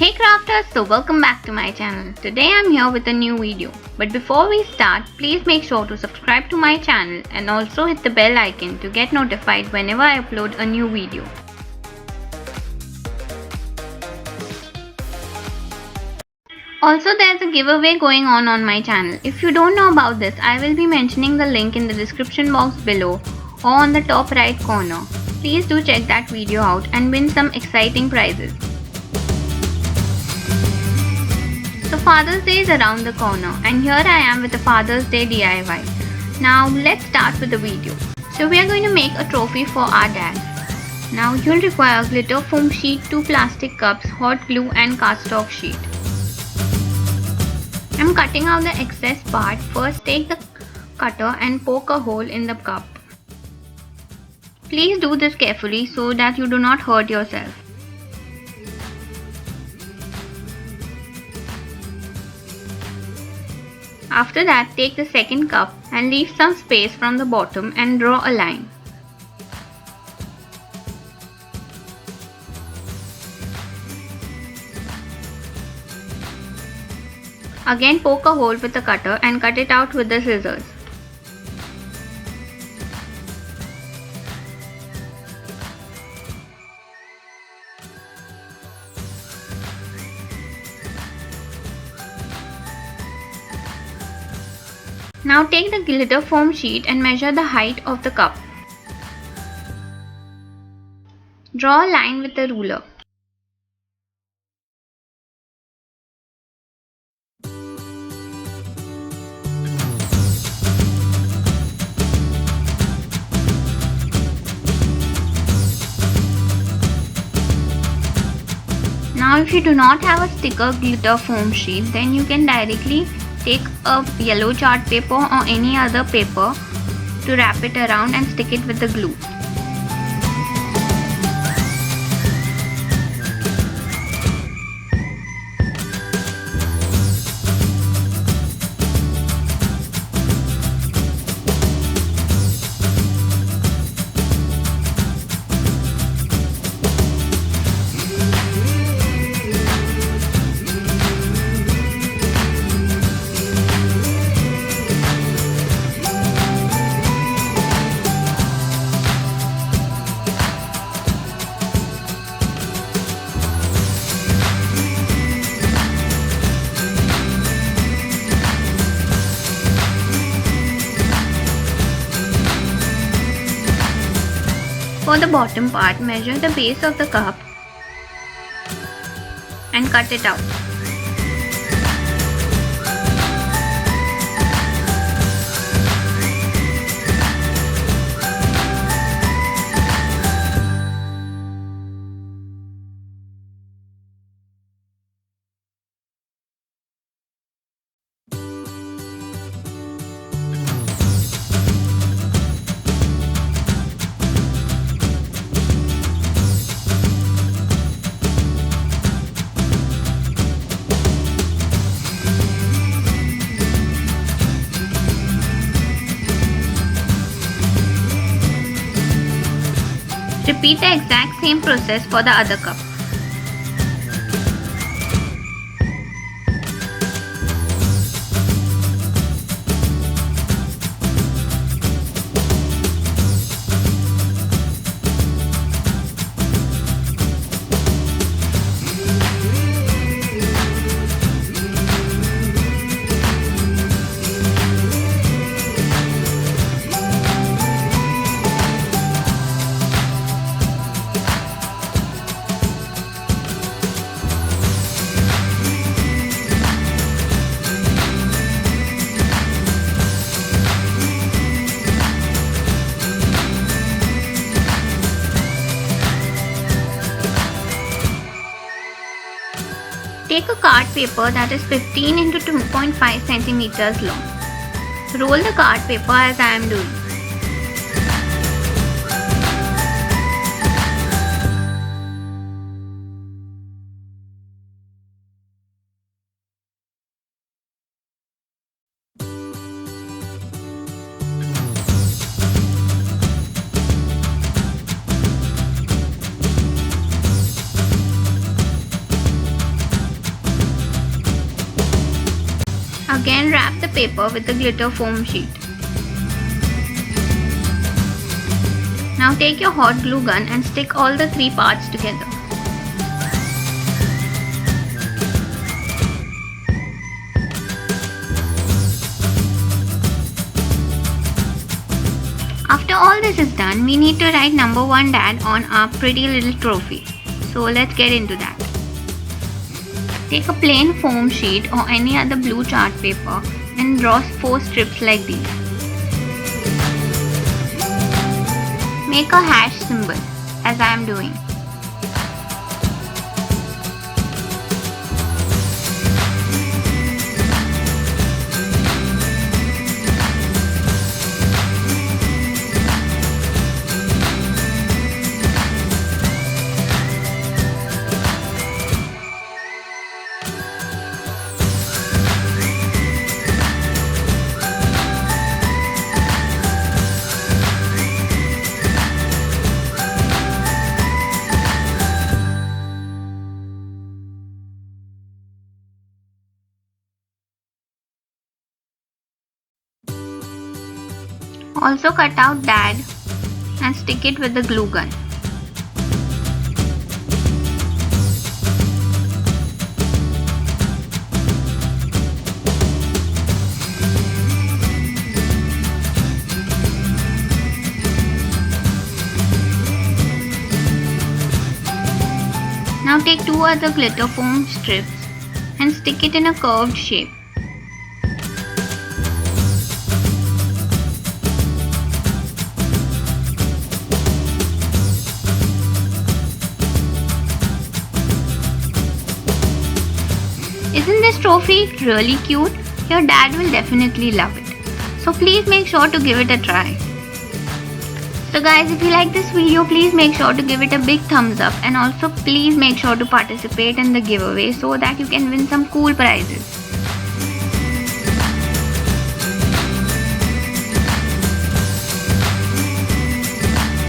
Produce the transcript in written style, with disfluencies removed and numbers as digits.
Hey crafters, so welcome back to my channel. Today I'm here with a new video. But before we start, please make sure to subscribe to my channel and also hit the bell icon to get notified whenever I upload a new video. Also, there's a giveaway going on my channel. If you don't know about this, I will be mentioning the link in the description box below or on the top right corner. Please do check that video out and win some exciting prizes. So Father's Day is around the corner and here I am with the Father's Day DIY. Now let's start with the video. So we are going to make a trophy for our dad. Now you'll require glitter foam sheet, 2 plastic cups, hot glue and cardstock sheet. I'm cutting out the excess part. First take the cutter and poke a hole in the cup. Please do this carefully so that you do not hurt yourself. After that, take the second cup and leave some space from the bottom and draw a line. Again poke a hole with the cutter and cut it out with the scissors. Now take the glitter foam sheet and measure the height of the cup. Draw a line with a ruler. Now if you do not have a sticker glitter foam sheet, then you can directly take a yellow chart paper or any other paper to wrap it around and stick it with the glue. For the bottom part, measure the base of the cup and cut it out. Repeat the exact same process for the other cup. Take a card paper that is 15 into 2.5 centimeters long. Roll the card paper as I am doing. Again, wrap the paper with the glitter foam sheet. Now take your hot glue gun and stick all the 3 parts together. After all this is done, we need to write number 1 dad on our pretty little trophy. So let's get into that. Take a plain foam sheet or any other blue chart paper and draw 4 strips like these. Make a hash symbol as I am doing. Also cut out dad and stick it with the glue gun. Now take 2 other glitter foam strips and stick it in a curved shape. Isn't this trophy really cute? Your dad will definitely love it. So please make sure to give it a try. So guys, if you like this video, please make sure to give it a big thumbs up, and also please make sure to participate in the giveaway so that you can win some cool prizes.